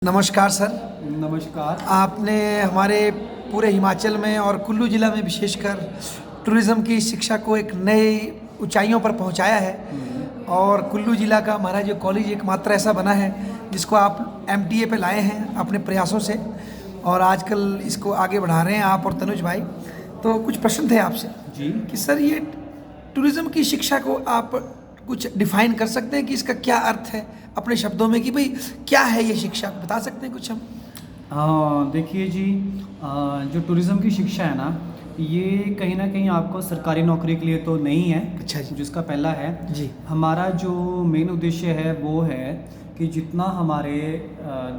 नमस्कार सर। नमस्कार। आपने हमारे पूरे हिमाचल में और कुल्लू ज़िला में विशेषकर टूरिज़्म की शिक्षा को एक नई ऊंचाइयों पर पहुंचाया है और कुल्लू ज़िला का हमारा जो कॉलेज एकमात्र ऐसा बना है जिसको आप एमटीए पे लाए हैं अपने प्रयासों से और आजकल इसको आगे बढ़ा रहे हैं आप और तनुज भाई। तो कुछ प्रश्न थे आपसे जी। कि सर ये टूरिज़्म की शिक्षा को आप कुछ डिफाइन कर सकते हैं कि इसका क्या अर्थ है अपने शब्दों में कि भाई क्या है ये शिक्षा, बता सकते हैं कुछ हम? हाँ, देखिए जी, जो टूरिज़्म की शिक्षा है ना, ये कहीं ना कहीं आपको सरकारी नौकरी के लिए तो नहीं है। अच्छा जी। जिसका पहला है जी। हमारा जो मेन उद्देश्य है वो है कि जितना हमारे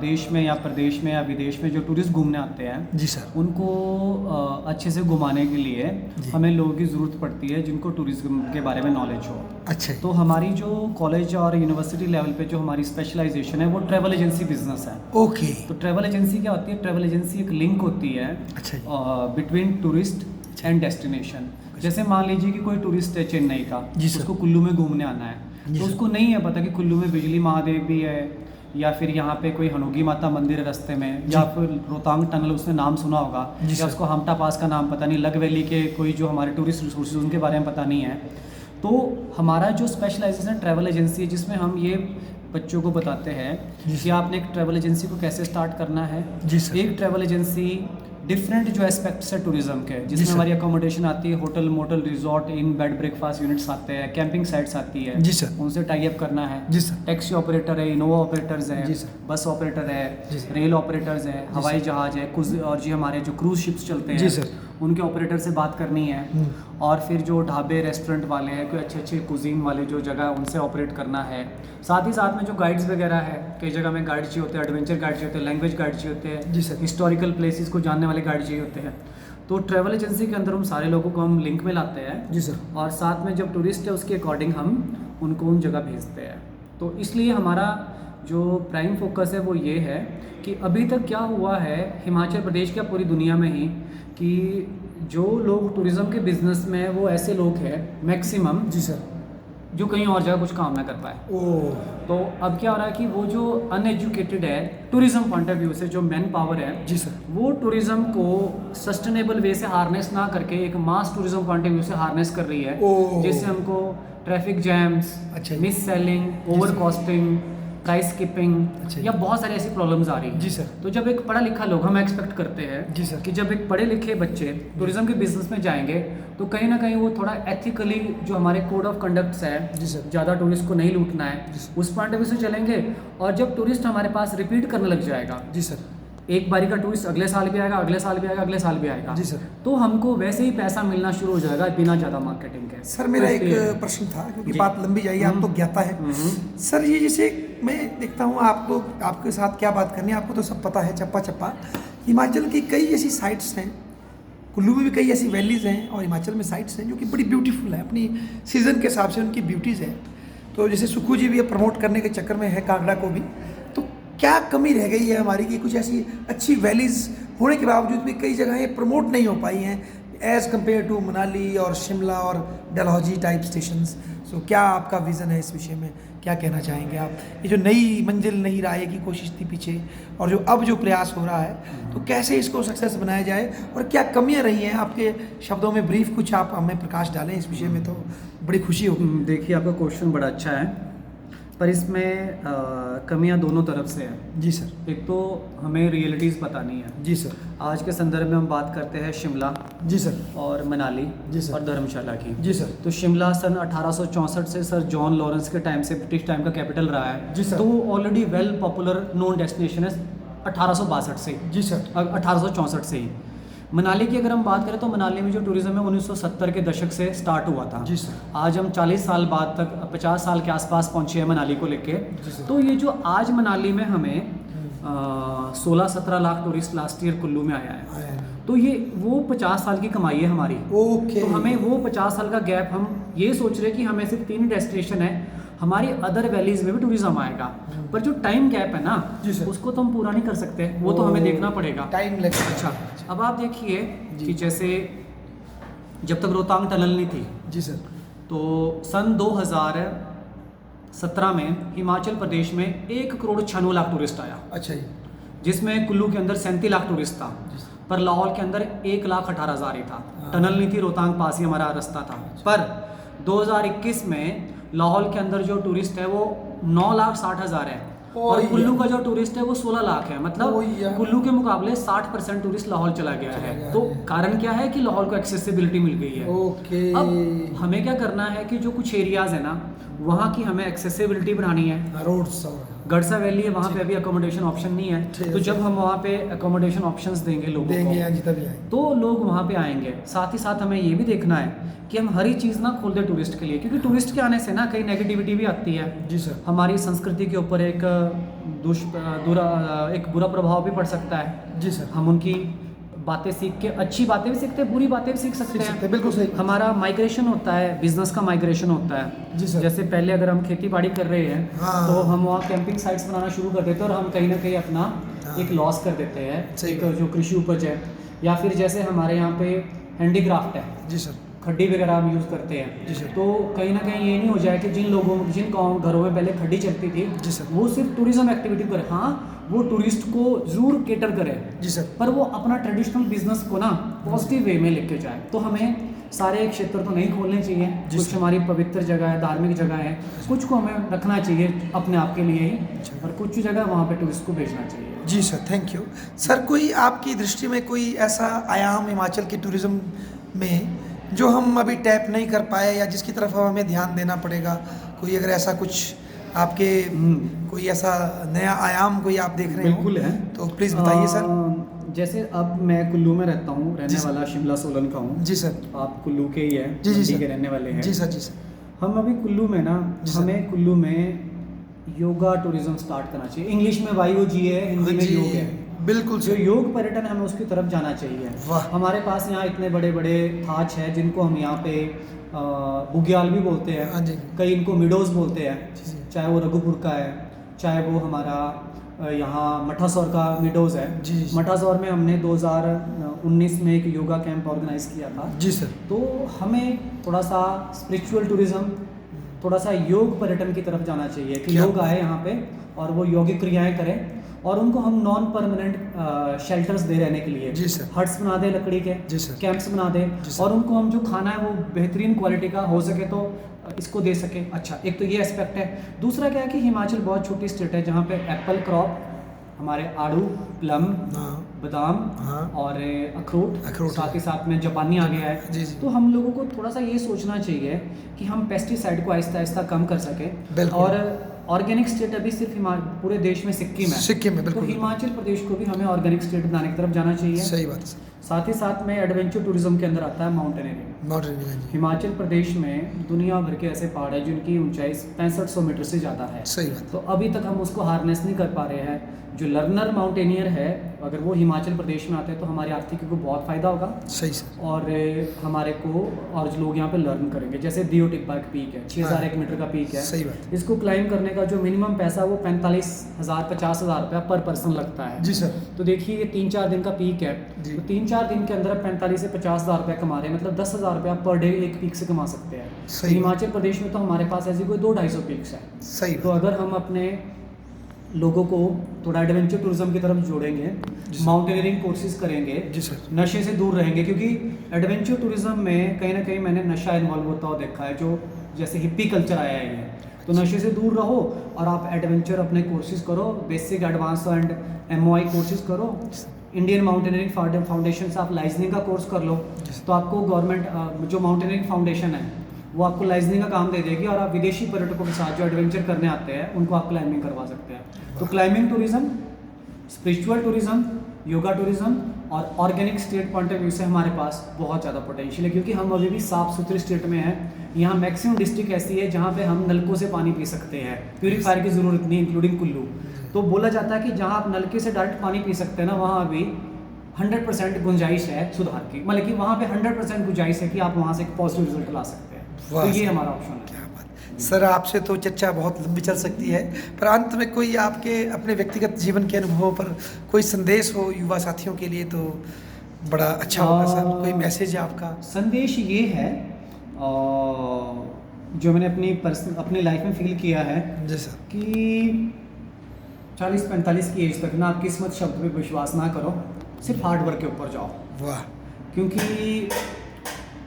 देश में या प्रदेश में या विदेश में जो टूरिस्ट घूमने आते हैं जी सर। उनको अच्छे से घुमाने के लिए हमें लोगों की ज़रूरत पड़ती है जिनको टूरिज़्म के बारे में नॉलेज हो। अच्छा। तो हमारी जो कॉलेज और यूनिवर्सिटी लेवल पे जो हमारी स्पेशलाइजेशन है वो ट्रैवल एजेंसी बिजनेस है। ओके। तो ट्रैवल एजेंसी क्या होती है? ट्रैवल एजेंसी एक लिंक होती है अच्छा। Between tourist and destination. जैसे मान लीजिए कि कोई टूरिस्ट है चेन्नई का, जी सर। उसको कुल्लू में घूमने आना है, तो उसको नहीं है पता कि कुल्लू में बिजली महादेव भी है या फिर यहाँ पे कोई हनुगी माता मंदिर है रास्ते में, या फिर रोहतांग टनल उसने नाम सुना होगा, या उसको हमटा पास का नाम पता नहीं, लग वैली के कोई जो हमारे टूरिस्ट रिसोर्सेज उनके बारे में पता नहीं है। तो हमारा जो स्पेशलाइजेशन ट्रैवल एजेंसी है जिसमें हम ये बच्चों को बताते हैं कि आपने एक ट्रैवल एजेंसी को कैसे स्टार्ट करना है। जी सर। एक ट्रैवल एजेंसी डिफरेंट जो एस्पेक्ट्स है टूरिज्म के, जिसमें हमारी अकोमोडेशन आती है, hotel motel resort inn bed breakfast units आते हैं, कैंपिंग साइट्स आती है। जी सर। उनसे टाई अप करना है। जी सर। टैक्सी ऑपरेटर है, इनोवा ऑपरेटर्स है, जी सर। बस ऑपरेटर है, जी सर। रेल ऑपरेटर्स है, हवाई जहाज है, कुछ और जी हमारे जो क्रूज शिप्स चलते हैं जी सर, उनके ऑपरेटर से बात करनी है। और फिर जो ढाबे रेस्टोरेंट वाले हैं, कोई अच्छे अच्छे कुजीन वाले जो जगह है उनसे ऑपरेट करना है। साथ ही साथ में जो गाइड्स वगैरह है, कई जगह में गाइड चाहिए होते हैं, एडवेंचर गाइड चाहिए होते हैं, लैंग्वेज गाइड चाहिए होते हैं। जी सर। हिस्टोरिकल प्लेसेस को जानने वाले गाइड चाहिए होते हैं। तो ट्रैवल एजेंसी के अंदर हम सारे लोगों को हम लिंक में लाते हैं। जी सर। और साथ में जब टूरिस्ट है उसके अकॉर्डिंग हम उनको उन जगह भेजते हैं। तो इसलिए हमारा जो प्राइम फोकस है वो ये है कि अभी तक क्या हुआ है हिमाचल प्रदेश क्या पूरी दुनिया में ही, कि जो लोग टूरिज़्म के बिजनेस में वो ऐसे लोग हैं मैक्सिमम, जी सर, जो कहीं और जगह कुछ काम ना कर पाए। ओ तो अब क्या हो रहा है कि वो जो अनएजुकेटेड है टूरिज़्म पॉइंट ऑफ व्यू से, जो मैन पावर है, जी सर, वो टूरिज़्म को सस्टेनेबल वे से हार्नेस ना करके एक मास टूरिज़्म पॉइंट ऑफ व्यू से हार्नेस कर रही है, जिससे हमको ट्रैफिक जैम्स, अच्छा, miss selling, over costing, price skipping अच्छा, या बहुत सारी ऐसी प्रॉब्लम्स आ रही हैं। जी सर। तो जब एक पढ़ा लिखा लोग, हम एक्सपेक्ट करते हैं जी सर, कि जब एक पढ़े लिखे बच्चे टूरिज्म के बिजनेस में जाएंगे तो कहीं ना कहीं वो थोड़ा एथिकली, जो हमारे कोड ऑफ कंडक्ट्स है, जी सर, ज़्यादा टूरिस्ट को नहीं लूटना है, उस पॉइंट ऑफ व्यू से चलेंगे। और जब टूरिस्ट हमारे पास रिपीट करने लग जाएगा, जी सर, एक बारी का टूरिस्ट अगले साल भी आएगा, अगले साल भी आएगा, अगले साल भी आएगा, जी सर, तो हमको वैसे ही पैसा मिलना शुरू हो जाएगा बिना ज़्यादा मार्केटिंग के। सर मेरा तो एक इसलिए- प्रश्न था क्योंकि जी। बात लंबी जाएगी, आप तो ज्ञाता है। सर ये जैसे मैं देखता हूँ आपको, आपके साथ क्या बात करनी है, आपको तो सब पता है चप्पा चप्पा। हिमाचल की कई ऐसी साइट्स हैं, कुल्लू में भी कई ऐसी वैलीज हैं और हिमाचल में साइट्स हैं जो कि बड़ी ब्यूटीफुल है, अपनी सीज़न के हिसाब से उनकी ब्यूटीज़ है। तो जैसे सुक्खू जी भी अब प्रमोट करने के चक्कर में है कांगड़ा को भी, तो क्या कमी रह गई है हमारी कि कुछ ऐसी अच्छी वैलीज होने के बावजूद भी कई जगहें प्रमोट नहीं हो पाई हैं एज़ कम्पेयर टू मनाली और शिमला और डलहौजी टाइप स्टेशंस। सो क्या आपका विज़न है इस विषय में, क्या कहना चाहेंगे आप? ये जो नई मंजिल नई राह की कोशिश थी पीछे और जो अब जो प्रयास हो रहा है, तो कैसे इसको सक्सेस बनाया जाए और क्या कमियां रही हैं? आपके शब्दों में ब्रीफ कुछ आप हमें प्रकाश डालें इस विषय में, तो बड़ी खुशी होगी। देखिए, आपका क्वेश्चन बड़ा अच्छा है, पर इसमें कमियां दोनों तरफ से हैं। जी सर। एक तो हमें रियलिटीज़ बतानी है। जी सर। आज के संदर्भ में हम बात करते हैं शिमला, जी सर, और मनाली, जी सर, और धर्मशाला की। जी सर। तो शिमला सन 1864 से सर जॉन लॉरेंस के टाइम से ब्रिटिश टाइम का कैपिटल रहा है। जी सर। तो वो already well popular known destination है 1862 से। जी सर। 1864 से ही। मनाली की अगर हम बात करें तो मनाली में जो टूरिज्म है 1970 के दशक से स्टार्ट हुआ था। जी सर। आज हम 40 साल बाद तक 50 साल के आसपास पहुंचे हैं मनाली को लेके। जी सर। तो ये जो आज मनाली में हमें 16-17 lakh tourist last year Kullu में आया है, तो ये वो 50 साल की कमाई है हमारी। ओके। तो हमें वो 50 साल का गैप, हम ये सोच रहे हैं कि हमें सिर्फ 3 डेस्टिनेशन है, हमारी अदर वैलीज में भी टूरिज्म आएगा, पर जो टाइम गैप है ना, जी सर, उसको तो हम पूरा नहीं कर सकते, वो तो हमें देखना पड़ेगा। टाइम लगेगा। अच्छा, अब आप देखिए कि जैसे जब तक रोहतांग टनल नहीं थी, जी सर, तो सन 2017 में हिमाचल प्रदेश में 1 करोड़ 96 लाख टूरिस्ट आया। अच्छा जी। जिसमें कुल्लू के अंदर 37 लाख टूरिस्ट था, पर लाहौल के अंदर 1,18,000 ही था। टनल नहीं थी, रोहतांग पास ही हमारा रास्ता था। पर 2021 में लाहौल के अंदर जो टूरिस्ट है वो 9,60,000 है, और कुल्लू का जो टूरिस्ट है वो 16 लाख है। मतलब कुल्लू के मुकाबले 60% टूरिस्ट लाहौल चला गया है। तो कारण क्या है कि लाहौल को एक्सेसिबिलिटी मिल गई है। अब हमें क्या करना है कि जो कुछ एरियाज है ना, वहाँ की हमें एक्सेसिबिलिटी बढ़ानी है। रोड्स गड़सा वैली है, वहाँ पे अभी अकोमोडेशन ऑप्शन नहीं है, तो जब हम वहाँ पे अकोमोडेशन ऑप्शंस देंगे लोगों को, तो लोग वहाँ पे आएंगे। साथ ही साथ हमें ये भी देखना है कि हम हर ही चीज़ ना खोल दें टूरिस्ट के लिए, क्योंकि टूरिस्ट के आने से ना कई नेगेटिविटी भी आती है। जी सर। हमारी संस्कृति के ऊपर एक बुरा प्रभाव भी पड़ सकता है। जी सर। हम उनकी बातें सीख के अच्छी बातें भी सीखते हैं, बुरी बातें भी सीख सकते हैं। बिल्कुल सही। हमारा माइग्रेशन होता है, बिजनेस का माइग्रेशन होता है। जी सर। जैसे पहले अगर हम खेती बाड़ी कर रहे हैं, हाँ। तो हम वहाँ कैंपिंग साइट्स बनाना शुरू कर देते हैं, और हम कहीं ना कहीं अपना एक लॉस कर देते हैं, एक जो कृषि उपज है। या फिर जैसे हमारे यहाँ पे हैंडीक्राफ्ट है, जी सर, खड्डी वगैरह हम यूज़ करते हैं। जी सर। तो कहीं ना कहीं ये नहीं हो जाए कि जिन घरों में पहले खड्डी चलती थी, जी सर, वो सिर्फ टूरिज्म एक्टिविटी करे। हाँ, वो टूरिस्ट को जरूर केटर करे, जी सर, पर वो अपना ट्रेडिशनल बिजनेस को ना पॉजिटिव वे में लेके जाए। तो हमें सारे क्षेत्र तो नहीं खोलने चाहिए, कुछ हमारी पवित्र जगह है, धार्मिक जगह है, कुछ को हमें रखना चाहिए अपने आप के लिए ही, और कुछ जगह वहाँ पे टूरिस्ट को भेजना चाहिए। जी सर, थैंक यू सर। कोई आपकी दृष्टि में कोई ऐसा आयाम हिमाचल की टूरिज्म में जो हम अभी टैप नहीं कर पाए, या जिसकी तरफ हमें ध्यान देना पड़ेगा? कोई अगर ऐसा कुछ आपके कोई ऐसा नया आयाम कोई आप देख रहे हैं? बिल्कुल है, तो प्लीज़ बताइए सर। जैसे अब मैं कुल्लू में रहता हूँ, रहने वाला शिमला सोलन का हूँ। जी सर। आप कुल्लू के ही हैं, जी मंडी सर, के रहने वाले हैं। जी सर, जी सर। हम अभी कुल्लू में ना, हमें कुल्लू में योगा टूरिज्म स्टार्ट करना चाहिए। इंग्लिश में YOG है, हिंदी में योग है। बिल्कुल जो योग पर्यटन हमें उसकी तरफ जाना चाहिए। हमारे पास यहाँ इतने बड़े बड़े थाच हैं, जिनको हम यहाँ पे बुग्याल भी बोलते हैं, हाँ जी, कई इनको मिडोज बोलते हैं, चाहे वो रघुपुर का है, चाहे वो हमारा यहाँ मठासौर का मिडोज है। मठासौर में हमने 2019 में एक योगा कैंप ऑर्गेनाइज किया था। जी सर। तो हमें थोड़ा सा स्पिरिचुअल टूरिज्म, थोड़ा सा योग पर्यटन की तरफ जाना चाहिए कि लोग आए यहाँ पे और वो योगिक क्रियाएं करें, और उनको हम नॉन परमानेंट शेल्टर्स दे रहने के लिए। जी सर। हट्स बना दे लकड़ी के। जी सर। कैंप्स बना दे, और उनको हम जो खाना है वो बेहतरीन क्वालिटी का हो सके तो इसको दे सके। अच्छा, एक तो ये एस्पेक्ट है। दूसरा क्या है कि हिमाचल बहुत छोटी स्टेट है, जहाँ पे एप्पल क्रॉप, हमारे आड़ू, प्लम, बादाम और अखरोट, साथ ही साथ में जापानी आ गया है। जी। तो हम लोगों को थोड़ा सा ये सोचना चाहिए कि हम पेस्टिसाइड को आहिस्ता आहिस्ता कम कर सकें। और ऑर्गेनिक स्टेट अभी सिर्फ पूरे देश में सिक्किम है। सिक्किम में, बिल्कुल। तो हिमाचल प्रदेश को भी हमें ऑर्गेनिक स्टेट बनाने की तरफ जाना चाहिए। सही बात है। साथ ही साथ में एडवेंचर टूरिज्म के अंदर आता है माउंटेनियरिंग। हिमाचल प्रदेश में दुनिया भर के ऐसे पहाड़ है जिनकी ऊंचाई 6500 मीटर से ज़्यादा है। सही बात। तो अभी तक हम उसको हार्नेस नहीं कर पा रहे हैं। जो लर्नर माउंटेनियर है, अगर वो हिमाचल प्रदेश में आते हैं तो हमारी आर्थिकी को बहुत फ़ायदा होगा। सही सर। और हमारे को, और जो लोग यहाँ पे लर्न करेंगे, जैसे दियो टिब्बा एक पीक है, 6001 मीटर का पीक है। सही बात। इसको क्लाइम करने का जो मिनिमम पैसा वो 45,000 50,000 रुपया पर पर्सन लगता है। जी सर। तो देखिए ये 3-4 दिन का पीक है, तो 3-4 दिन के अंदर 45 से 50,000 रुपया कमा रहे हैं, मतलब 10,000 रुपया पर डे एक पीक से कमा सकते हैं। सही। हिमाचल प्रदेश में तो हमारे पास ऐसी कोई 200-250 पीक्स है। सही। तो अगर हम अपने लोगों को थोड़ा एडवेंचर टूरिज्म की तरफ जोड़ेंगे, माउंटेनियरिंग कोर्सेज करेंगे, जी सर, नशे से दूर रहेंगे, क्योंकि एडवेंचर टूरिज्म में कहीं ना कहीं मैंने नशा इन्वॉल्व होता हुआ देखा है। जो जैसे हिप्पी कल्चर आया है, तो नशे से दूर रहो और आप एडवेंचर अपने कोर्सेज करो, basic, advance and MOI courses करो। इंडियन माउंटेनियरिंग फाउंडेशन से आप लाइजनिंग का कोर्स कर लो, तो आपको गवर्नमेंट जो माउंटेनियरिंग फाउंडेशन है वो आपको लाइजनिंग का काम दे देगी, और आप विदेशी पर्यटकों के साथ जो एडवेंचर करने आते हैं उनको आप क्लाइंबिंग करवा सकते हैं। तो climbing tourism, spiritual tourism, yoga tourism और organic state point of view से हमारे पास बहुत ज़्यादा पोटेंशियल है, क्योंकि हम अभी भी साफ़ सुथरी स्टेट में हैं। यहाँ मैक्सिमम डिस्ट्रिक्ट ऐसी है जहाँ पे हम नलकों से पानी पी सकते हैं, प्यूरीफायर की ज़रूरत नहीं, इंक्लूडिंग कुल्लू। तो बोला जाता है कि जहाँ आप नलके से डायरेक्ट पानी पी सकते हैं ना, वहाँ अभी 100% गुंजाइश है सुधार की, मतलब कि वहाँ पे 100% गुंजाइश है कि आप वहाँ से एक पॉजिटिव रिजल्ट ला सकते हैं। तो ये हमारा ऑप्शन है। क्या बात सर, आपसे तो चर्चा बहुत लंबी चल सकती है, पर अंत में कोई आपके अपने व्यक्तिगत जीवन के अनुभवों पर कोई संदेश हो युवा साथियों के लिए तो बड़ा अच्छा होगा सर। कोई मैसेज है आपका? संदेश ये है जो मैंने अपनी लाइफ में फील किया है, जैसा कि 40-45 की एज तक ना आप किस्मत शब्द पे विश्वास ना करो, सिर्फ हार्ड वर्क के ऊपर जाओ। वाह। क्योंकि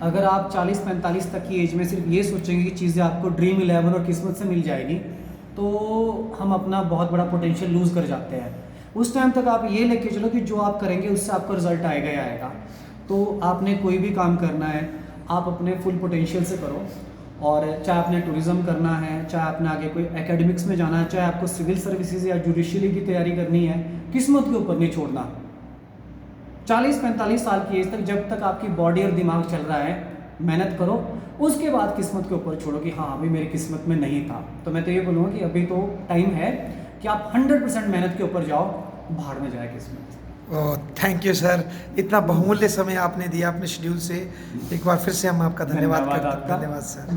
अगर आप 40-45 तक की एज में सिर्फ ये सोचेंगे कि चीज़ें आपको ड्रीम 11 और किस्मत से मिल जाएगी, तो हम अपना बहुत बड़ा पोटेंशियल लूज़ कर जाते हैं। उस टाइम तक आप ये लेके चलो कि जो आप करेंगे उससे आपका रिजल्ट आएगा ही आएगा। तो आपने कोई भी काम करना है, आप अपने फुल पोटेंशियल से करो। और चाहे आपने टूरिज़्म करना है, चाहे आपने आगे कोई एकेडमिक्स में जाना है, चाहे आपको सिविल सर्विसेज या जुडिशरी की तैयारी करनी है, किस्मत के ऊपर नहीं छोड़ना। 40-45 साल की एज तक जब तक आपकी बॉडी और दिमाग चल रहा है, मेहनत करो। उसके बाद किस्मत के ऊपर छोड़ो कि हाँ अभी मेरी किस्मत में नहीं था। तो मैं तो ये बोलूँगा कि अभी तो टाइम है कि आप 100% मेहनत के ऊपर जाओ, भाड़ में जाए किस्मत। ओह थैंक यू सर, इतना बहुमूल्य समय आपने दिया अपने शेड्यूल से। एक बार फिर से हम आपका धन्यवाद करते हैं। आपका। धन्यवाद सर।